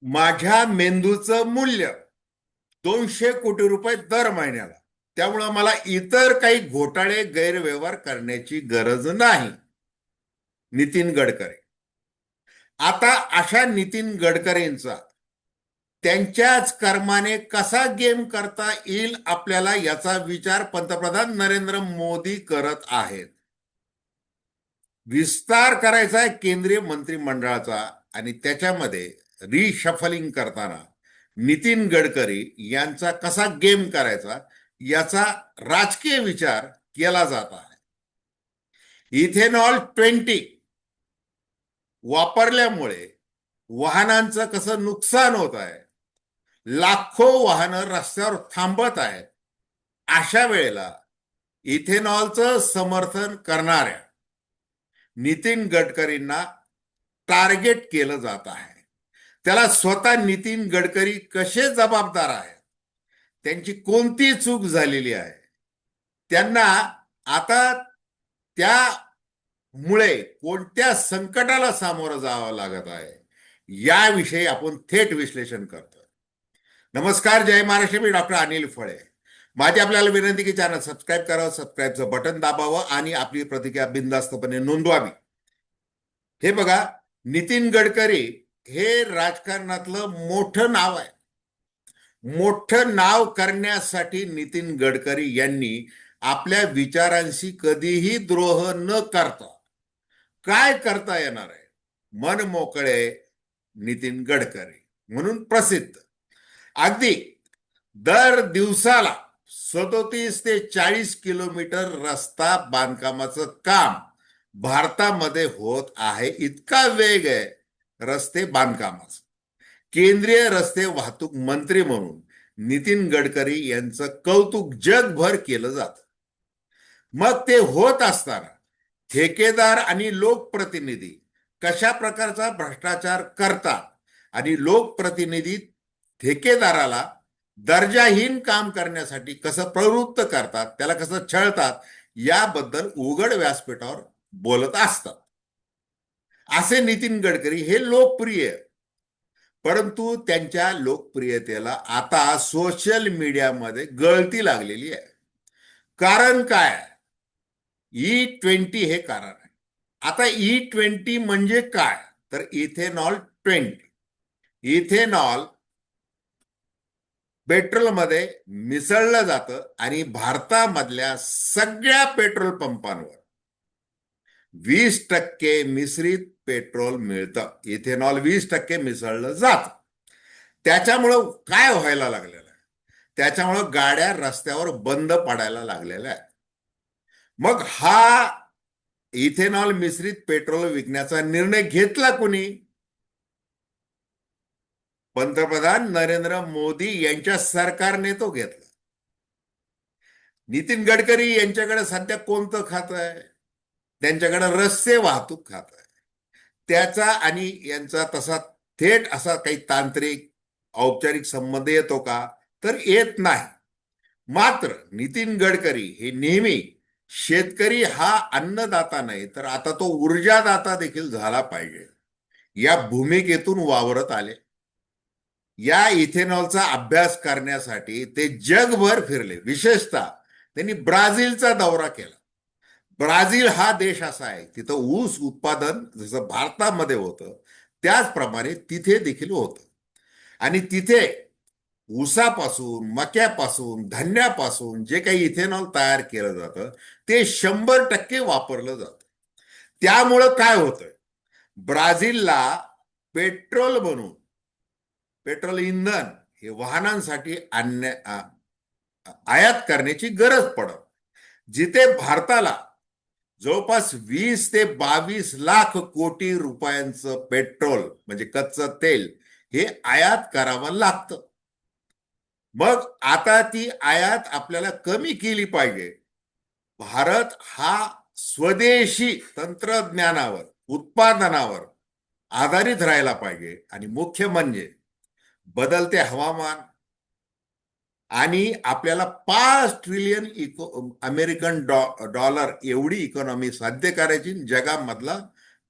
माझ्या मेंदूचं मूल्य 200 कोटी रुपये दर महिन्याला. त्यामुळं मला इतर काही घोटाळे गैरव्यवहार करण्याची गरज नाही. नितीन गडकरी. आता अशा नितीन गडकरींचा त्यांच्याच कर्माने कसा गेम करता येईल आपल्याला याचा विचार पंतप्रधान नरेंद्र मोदी करत आहेत. विस्तार करायचा आहे केंद्रीय मंत्रिमंडळाचा आणि त्याच्यामध्ये रिशफलिंग करताना नितीन गडकरी यांचा कसा गेम करायचा याचा राजकीय विचार केला जात आहे. इथेनॉल 20 वापरल्यामुळे वाहनांचं कसं नुकसान होत आहे, लाखो वाहनं रस्त्यावर थांबत आहेत. अशा वेळेला इथेनॉलचं समर्थन करणाऱ्या नितीन गडकरींना टार्गेट केलं जात आहे. त्याला स्वतः नितीन गडकरी कसे जबाबदार आहेत, त्यांची कोणती चूक झालेली आहे, त्यांना आता त्यामुळे कोणत्या संकटाला सामोरं जावं लागत आहे, याविषयी आपण थेट विश्लेषण करतोय. नमस्कार, जय महाराष्ट्र. मी डॉक्टर अनिल फळे. माझी आपल्याला विनंती की चॅनल सबस्क्राईब करावं, सबस्क्राईबचं बटन दाबावं आणि आपली प्रतिक्रिया बिनधास्तपणे नोंदवावी. हे बघा, नितीन गडकरी हे राजकारणातलं मोठं नाव आहे. मोठं नाव करण्यासाठी नितीन गडकरी यांनी आपल्या विचारांशी कधीही द्रोह न करता काय करता येणार आहे, मन मोकळे नितीन गडकरी म्हणून प्रसिद्ध. अगदी दर दिवसाला 37 ते 40 किलोमीटर रस्ता बांधकामाचं काम भारतामध्ये होत आहे. इतका वेग आहे रस्ते बांधकामाचा. केंद्रीय रस्ते वाहतूक मंत्री म्हणून नितीन गडकरी यांचं कौतुक जगभर केलं जातं. मग ते होत असताना ठेकेदार आणि लोकप्रतिनिधी कशा प्रकारचा भ्रष्टाचार करतात आणि लोकप्रतिनिधी ठेकेदाराला दर्जाहीन काम करण्यासाठी कसं प्रवृत्त करतात, त्याला कसं छळतात, याबद्दल उघड व्यासपीठावर बोलत असतात. असे नितीन गडकरी हे लोकप्रिय, परंतु त्यांच्या लोकप्रियतेला आता सोशल मीडियामध्ये गळती लागलेली आहे. कारण काय? E20 हे कारण आहे. आता E20 म्हणजे काय, तर इथेनॉल 20. इथेनॉल पेट्रोलमध्ये मिसळलं जातं आणि भारतामधल्या सगळ्या पेट्रोल पंपांवर 20% मिश्रित पेट्रोल मिळतं. इथेनॉल 20% मिसळलं जातं. त्याच्यामुळं काय व्हायला लागलेलं आहे, त्याच्यामुळं गाड्या रस्त्यावर बंद पडायला लागलेल्या आहेत. मग हा इथेनॉल मिश्रित पेट्रोल विकण्याचा निर्णय घेतला कोणी? पंतप्रधान नरेंद्र मोदी यांच्या सरकारने तो घेतला. नितीन गडकरी यांच्याकडे सध्या कोणतं खातं आहे? त्यांच्याकडे रस्ते वाहतूक खातं आहे. त्याचा आणि यांचा तसा थेट असा काही तांत्रिक औपचारिक संबंध येतो का, तर येत नाही. मात्र नितीन गडकरी हे नेहमी शेतकरी हा अन्नदाता नाही तर आता तो ऊर्जादाता देखील झाला पाहिजे या भूमिकेतून वावरत आले. या इथेनॉलचा अभ्यास करण्यासाठी ते जगभर फिरले. विशेषतः त्यांनी ब्राझीलचा दौरा केला. ब्राझील हा देश असा आहे, तिथं ऊस उत्पादन जसं भारतामध्ये होतं त्याचप्रमाणे तिथे देखील होतं. आणि तिथे ऊसापासून, मक्यापासून, धान्यापासून जे काही इथेनॉल तयार केलं जातं ते 100% वापरलं जातं. त्यामुळं काय होतंय, ब्राझीलला पेट्रोल बनवून, पेट्रोल इंधन हे वाहनांसाठी आयात करण्याची गरज पडत. जिथे भारताला जवळपास 20 ते 22 लाख कोटी रुपयांचं पेट्रोल म्हणजे कच्चं तेल हे आयात करावं लागतं. मग आता ती आयात आपल्याला कमी केली पाहिजे. भारत हा स्वदेशी तंत्रज्ञानावर, उत्पादनावर आधारित राहायला पाहिजे. आणि मुख्य म्हणजे बदलते हवामान आणि आपल्याला 5 ट्रिलियन अमेरिकन डॉलर एवढी इकॉनॉमी साध्य करायची, जगामधला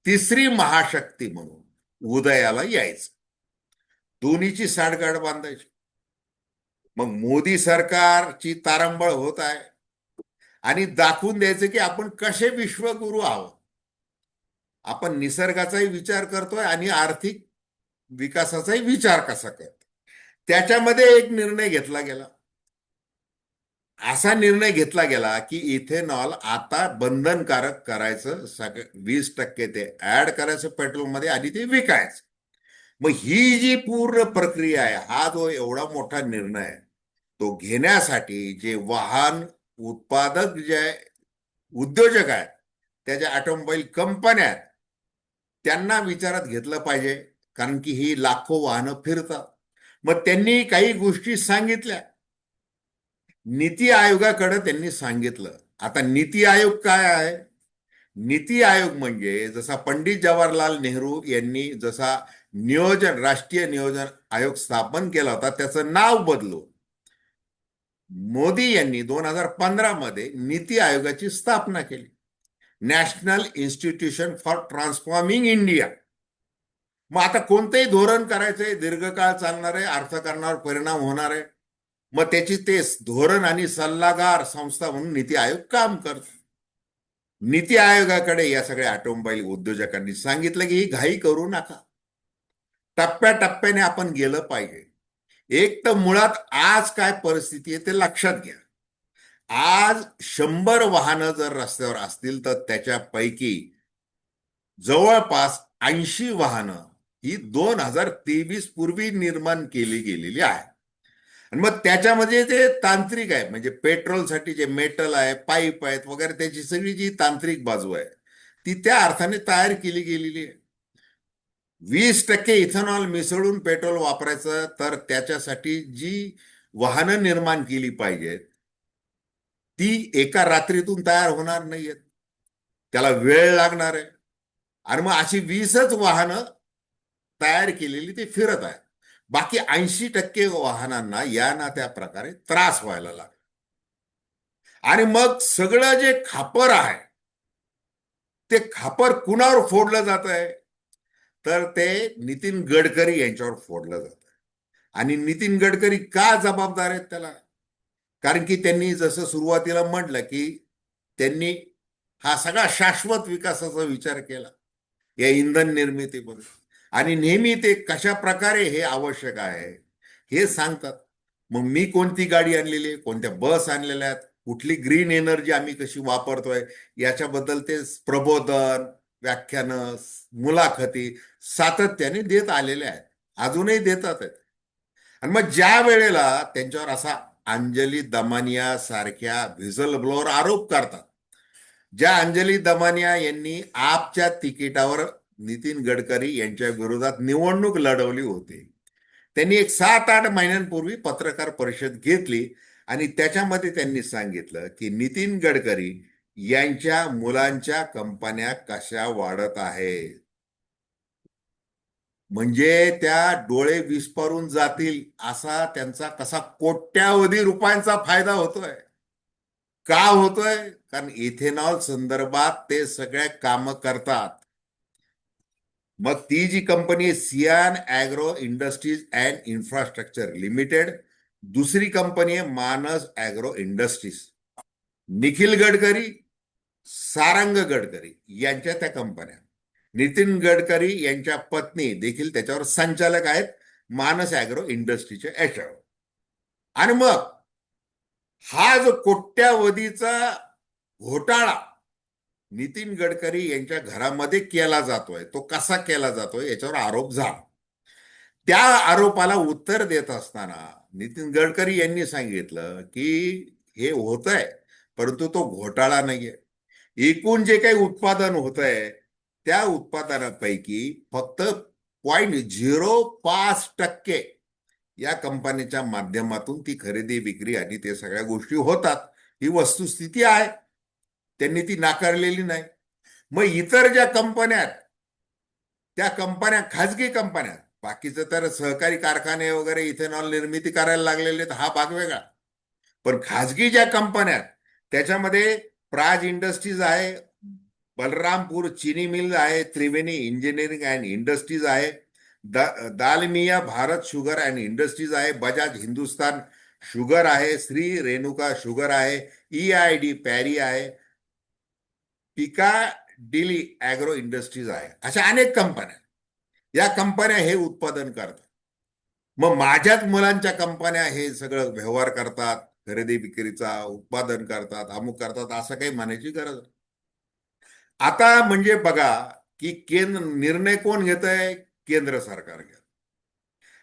तिसरी महाशक्ती म्हणून उदयाला यायचं. दोन्हीची साठगाठ बांधायची. मग मोदी सरकारची तारंबळ होत आहे आणि दाखवून द्यायचं की आपण कसे विश्वगुरू आहोत. आपण निसर्गाचाही विचार करतोय आणि आर्थिक विकासाचाही विचार कसा करतो. त्याच्यामध्ये एक निर्णय घेतला गेला. असा निर्णय घेतला गेला की इथेनॉल आता बंधनकारक करायचं, 20% ते ऍड करायचं पेट्रोलमध्ये आणि ते विकायचं. मग ही जी पूर्ण प्रक्रिया आहे, हा जो एवढा मोठा निर्णय आहे, तो घेण्यासाठी जे वाहन उत्पादक, जे उद्योजक आहेत, त्याच्या ऑटोमोबाईल कंपन्या आहेत, त्यांना विचारात घेतलं पाहिजे. कारण की ही लाखो वाहनं फिरतात. मग त्यांनी काही गोष्टी सांगितल्या. नीती आयोगाकडे त्यांनी सांगितलं. आता नीती आयोग काय आहे? नीती आयोग म्हणजे जसा पंडित जवाहरलाल नेहरू यांनी जसा राष्ट्रीय नियोजन आयोग स्थापन केला होता, त्याचं नाव बदलून मोदी यांनी 2015 मध्ये नीती आयोगाची स्थापना केली. National institution for transforming India. मग आता कोणतंही धोरण करायचंय, दीर्घकाळ चालणार आहे, अर्थकारणावर परिणाम होणार आहे, मग त्याची ते धोरण आणि सल्लागार संस्था म्हणून नीती आयोग काम करतो. नीती आयोगाकडे या सगळ्या ऑटोमोबाईल उद्योजकांनी सांगितलं की ही घाई करू नका, टप्प्याटप्प्याने आपण गेलं पाहिजे. एक तर मुळात आज काय परिस्थिती आहे ते लक्षात घ्या. आज 100 वाहनं जर रस्त्यावर असतील तर त्याच्यापैकी जवळपास 80 वाहनं ही 2023 पूर्वी निर्माण केली गेलेली आहे. आणि मग त्याच्यामध्ये ते तांत्रिक आहे, म्हणजे पेट्रोलसाठी जे मेटल आहे, पाईप आहेत वगैरे, त्याची सगळी जी तांत्रिक बाजू आहे ती त्या अर्थाने तयार केली गेलेली आहे. 20% इथेनॉल मिसळून पेट्रोल वापरायचं तर त्याच्यासाठी जी वाहनं निर्माण केली पाहिजेत ती एका रात्रीतून तयार होणार नाहीयेत. त्याला वेळ लागणार आहे. आणि मग अशी 20च वाहनं तयार केलेली ते फिरत आहेत. बाकी 80% वाहनांना या ना त्या प्रकारे त्रास व्हायला लागला. आणि मग सगळं जे खापर आहे ते खापर कुणावर फोडलं जात आहे? तर ते नितीन गडकरी यांच्यावर फोडलं जात आहे. आणि नितीन गडकरी का जबाबदार आहेत त्याला? कारण की त्यांनी जसं सुरुवातीला म्हटलं की त्यांनी हा सगळा शाश्वत विकासाचा विचार केला या इंधन निर्मितीमध्ये. आणि नेहमी ते कशा प्रकारे हे आवश्यक आहे हे सांगतात. मग मी कोणती गाडी आणलेली आहे, कोणत्या बस आणलेल्या आहेत, कुठली ग्रीन एनर्जी आम्ही कशी वापरतोय, याच्याबद्दल ते प्रबोधन, व्याख्यानं, मुलाखती सातत्याने देत आलेले आहेत, अजूनही देतात आहेत. आणि मग ज्या वेळेला त्यांच्यावर असा अंजली दमानिया सारख्या व्हिसल ब्लोअर आरोप करतात, ज्या अंजली दमानिया यांनी आपच्या तिकिटावर नितीन गडकरी यांच्या विरोधात निवडणूक लढवली होती, त्यांनी एक 7-8 महिन्यांपूर्वी पत्रकार परिषद घेतली आणि त्याच्यामध्ये त्यांनी सांगितलं की नितीन गडकरी यांच्या मुलांच्या कंपन्या कशा वाढत आहेत, म्हणजे त्या डोळे विस्पारून जातील असा त्यांचा कसा कोट्यावधी रुपयांचा फायदा होतोय. का होतोय? कारण इथेनॉल संदर्भात ते सगळे काम करतात. मग ती जी कंपनी आहे सियान agro industries and infrastructure limited, दुसरी कंपनी आहे मानस ॲग्रो इंडस्ट्रीज. निखिल गडकरी, सारंग गडकरी यांच्या त्या कंपन्या. नितीन गडकरी यांच्या पत्नी देखील त्याच्यावर संचालक आहेत मानस ॲग्रो इंडस्ट्रीच्या याच्यावर. आणि मग हा जो कोट्यावधीचा घोटाळा नितीन गडकरी यांच्या घरामध्ये केला जातोय, तो कसा केला जातोय याच्यावर आरोप झाला. त्या आरोपाला उत्तर देत असताना नितीन गडकरी यांनी सांगितलं की हे होत आहे, परंतु तो घोटाळा नाहीये. एकूण जे काही उत्पादन होत आहे त्या उत्पादनापैकी फक्त 0.05% या कंपनीच्या माध्यमातून ती खरेदी विक्री आणि ते सगळ्या गोष्टी होतात. ही वस्तुस्थिती आहे, त्यांनी ती नाकारलेली नाही. मग इतर ज्या कंपन्या आहेत त्या कंपन्या खाजगी कंपन्या, बाकीचं तर सहकारी कारखाने वगैरे इथेनॉल निर्मिती करायला लागलेले आहेत, हा भाग वेगळा. पण खाजगी ज्या कंपन्या आहेत त्याच्यामध्ये प्राज इंडस्ट्रीज आहे, बलरामपूर चिनी मिल आहे, त्रिवेणी इंजिनिअरिंग अँड इंडस्ट्रीज आहे, Dalmia Bharat sugar and industries आहे, बजाज हिंदुस्तान शुगर आहे, श्री रेणुका शुगर आहे, EID पॅरी आहे, पिका डिली ॲग्रो इंडस्ट्रीज आहे. अशा अनेक कंपन्या, या कंपन्या हे उत्पादन करतात. मग माझ्याच मुलांच्या कंपन्या हे सगळं व्यवहार करतात, खरेदी विक्रीचा, उत्पादन करतात, अमुक करतात, असं काही म्हणायची गरज नाही. आता म्हणजे बघा की केंद्र निर्णय कोण घेत आहे? केंद्र सरकार घेत.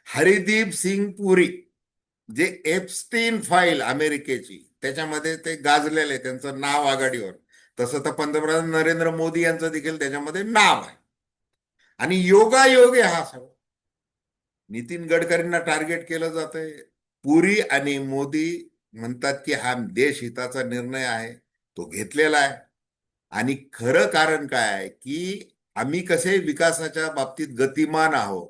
हरिदीप सिंग पुरी, जे एप्स्टीन फाईल अमेरिकेची, त्याच्यामध्ये ते गाजलेले, त्यांचं नाव आघाडीवर. तसं तर पंतप्रधान नरेंद्र मोदी यांचं देखील त्याच्यामध्ये नाव आहे. आणि योगायोग आहे हा सगळा. नितीन गडकरींना टार्गेट केलं जातंय. पुरी आणि मोदी म्हणतात की हा देश हिताचा निर्णय आहे, तो घेतलेला आहे. आणि खरं कारण काय आहे की आम्ही कसे विकासाच्या बाबतीत गतिमान आहोत,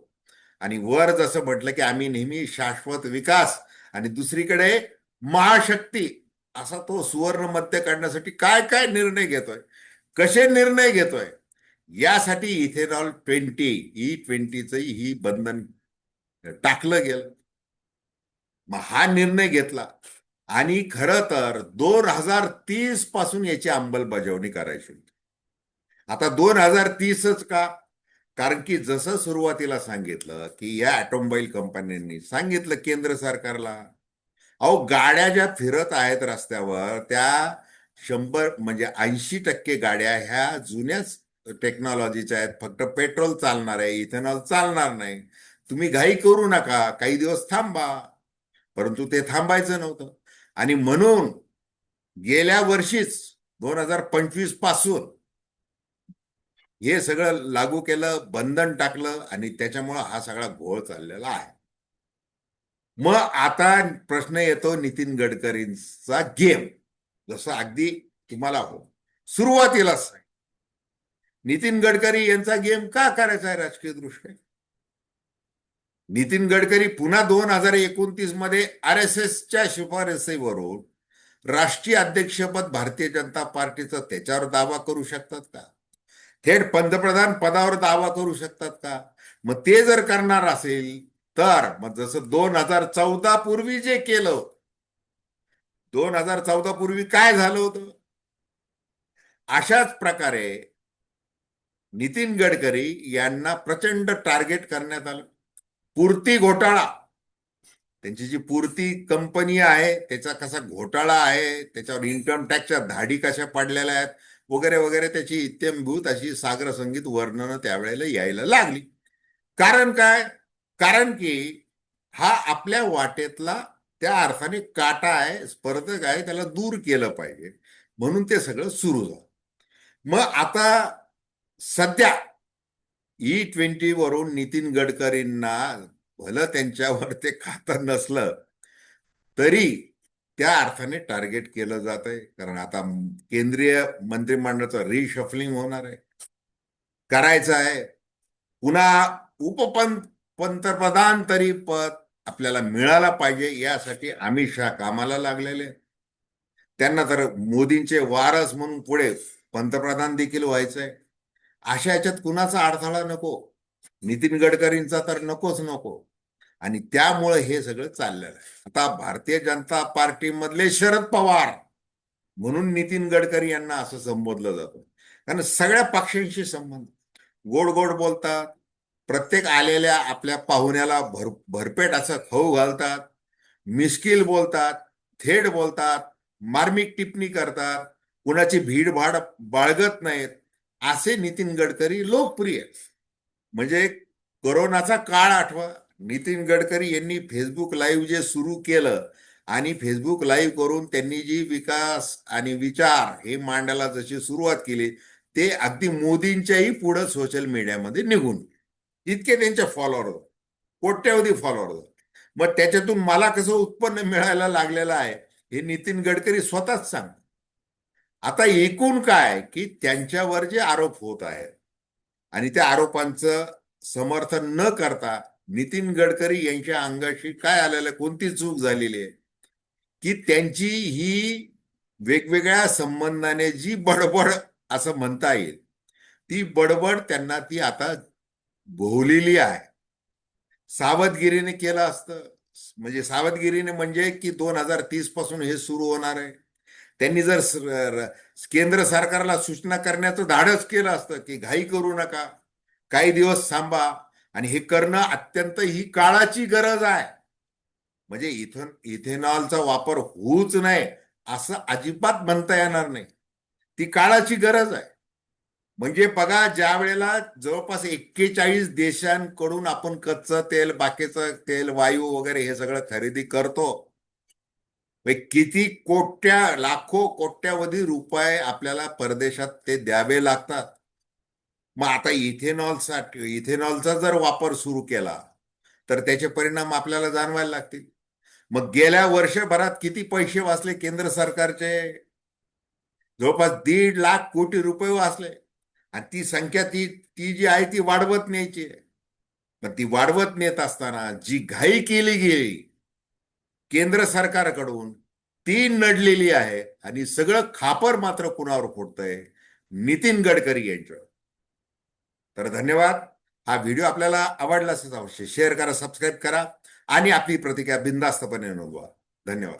आणि वर जसं म्हटलं की आम्ही नेहमी शाश्वत विकास, आणि दुसरीकडे महाशक्ती, असा तो सुवर्ण मध्य काढण्यासाठी काय काय निर्णय घेतोय, कसे निर्णय घेतोय, यासाठी इथेनॉल 20E20च ही बंधन टाकलं गेलं. मग हा निर्णय घेतला, आणि खरं तर 2030 पासून याची अंमलबजावणी करायची होती. आता 2030च का? कारण की जसं सुरुवातीला सांगितलं की या ऑटोमोबाईल कंपन्यांनी सांगितलं केंद्र सरकारला, अहो गाड्या ज्या फिरत आहेत रस्त्यावर, त्या 100 म्हणजे 80% गाड्या ह्या जुन्याच टेक्नॉलॉजीच्या आहेत. फक्त पेट्रोल चालणार आहे, इथेनॉल चालणार नाही. तुम्ही घाई करू नका, काही दिवस थांबा. परंतु ते थांबायचं नव्हतं. आणि म्हणून गेल्या वर्षीच 2025 पासून हे सगळं लागू केलं, बंधन टाकलं, आणि त्याच्यामुळं हा सगळा घोळ चाललेला आहे. मग आता प्रश्न येतो नितीन गडकरींचा गेम. जसं अगदी तुम्हाला सुरुवातीलाच नितीन गडकरी यांचा गेम का करायचा आहे राजकीय दृष्ट्या? नितीन गडकरी पुन्हा 2029 मध्ये RSSच्या शिफारसीवरून राष्ट्रीय अध्यक्षपद भारतीय जनता पार्टीचं, त्याच्यावर दावा करू शकतात का? थेट पंतप्रधान पदावर दावा करू शकतात का? मग ते जर करणार असेल तर मग जसं 2014 पूर्वी जे केलं, 2014 पूर्वी काय झालं होतं, अशाच प्रकारे नितीन गडकरी यांना प्रचंड टार्गेट करण्यात आलं. पूर्ती घोटाळा, त्यांची जी पूर्ती कंपनी आहे त्याचा कसा घोटाळा आहे, त्याच्यावर इन्कम टॅक्सच्या धाडी कशा पडलेल्या आहेत, वगैरे वगैरे, त्याची इत्यंभूत अशी सागर संगीत वर्णनं त्यावेळेला यायला लागली. कारण काय? कारण की हा आपल्या वाटेतला त्या अर्थाने काटा आहे, स्पर्धक आहे, त्याला दूर केलं पाहिजे, म्हणून ते सगळं सुरू झालं. मग आता सध्या E20 वरून नितीन गडकरींना, भलं त्यांच्यावर ते खातं नसलं तरी त्या अर्थाने टार्गेट केलं जात आहे. कारण आता केंद्रीय मंत्रिमंडळाचं रिशफलिंग होणार आहे, करायचं आहे. पुन्हा पंतप्रधान तरी पद आपल्याला मिळाला पाहिजे, यासाठी अमित शहा कामाला लागलेले. त्यांना तर मोदींचे वारस म्हणून पुढे पंतप्रधान देखील व्हायचंय. अशा याच्यात कुणाचा अडथळा नको, नितीन गडकरींचा तर नकोच नको. आणि त्यामुळे हे सगळं चाललेलं आहे. आता भारतीय जनता पार्टीमधले शरद पवार म्हणून नितीन गडकरी यांना असं संबोधलं जातं, कारण सगळ्या पक्षांशी संबंध, गोड गोड बोलतात, प्रत्येक आलेल्या आपल्या पाहुण्याला भरपेट असं खाऊ घालतात, मिस्किल बोलतात, थेट बोलतात, मार्मिक टिप्पणी करतात, कुणाची भीडभाड बाळगत नाहीत, असे नितीन गडकरी लोकप्रिय. म्हणजे कोरोनाचा काळ आठवा, नितीन गडकरी यांनी फेसबुक लाईव्ह जे सुरू केलं, आणि फेसबुक लाईव्ह करून त्यांनी जी विकास आणि विचार हे मांडायला जशी सुरुवात केली, ते अगदी मोदींच्याही पुढे सोशल मीडियामध्ये निघून इतके त्यांचे फॉलोअर, कोट्यावधी फॉलोअर. मग त्याच्यातून मला कसं उत्पन्न मिळायला लागलेलं आहे हे नितीन गडकरी स्वतःच सांग. आता एकूण काय की त्यांच्यावर जे आरोप होत आहेत, आणि त्या आरोपांचं समर्थन न करता नितीन गडकरी यांच्या अंगाशी काय आलेलं, कोणती चूक झालेली आहे की त्यांची ही वेगवेगळ्या संबंधाने जी बडबड असं म्हणता येईल, ती बडबड त्यांना ती आता भोवलेली आहे. सावधगिरीने केलं असतं. म्हणजे सावधगिरीने म्हणजे की 2030 पासून हे सुरू होणार आहे. त्यांनी जर केंद्र सरकारला सूचना करण्याचं धाडस केलं असतं की घाई करू नका, काही दिवस थांबा, आणि हे करणं अत्यंत ही काळाची गरज आहे. म्हणजे इथेनॉलचा वापर होऊच नाही असं अजिबात म्हणता येणार नाही. ती काळाची गरज आहे. म्हणजे बघा, ज्या वेळेला जवळपास 41 देशांकडून आपण कच्चं तेल, बाकीचं तेल, वायू वगैरे हे सगळं खरेदी करतो, म्हणजे किती लाखो कोट्यावधी रुपये आपल्याला परदेशात ते द्यावे लागतात. मग आता इथेनॉलचा जर वापर सुरू केला तर त्याचे परिणाम आपल्याला जाणवायला लागतील. मग गेल्या वर्षभरात किती पैसे वाचले केंद्र सरकारचे? जवळपास 1.5 लाख कोटी रुपये वाचले. आणि ती संख्या ती ती जी आहे ती वाढवत न्यायची आहे. पण ती वाढवत नेत असताना जी घाई केली गेली केंद्र सरकारकडून, ती नडलेली आहे. आणि सगळं खापर मात्र कुणावर फोडतंय? नितीन गडकरी यांच्यावर. तर धन्यवाद. हा व्हिडिओ आपल्याला आवडला असेल अवश्य शेअर करा, सबस्क्राईब करा आणि आपली प्रतिक्रिया बिनधास्तपणे नोंदवा. धन्यवाद.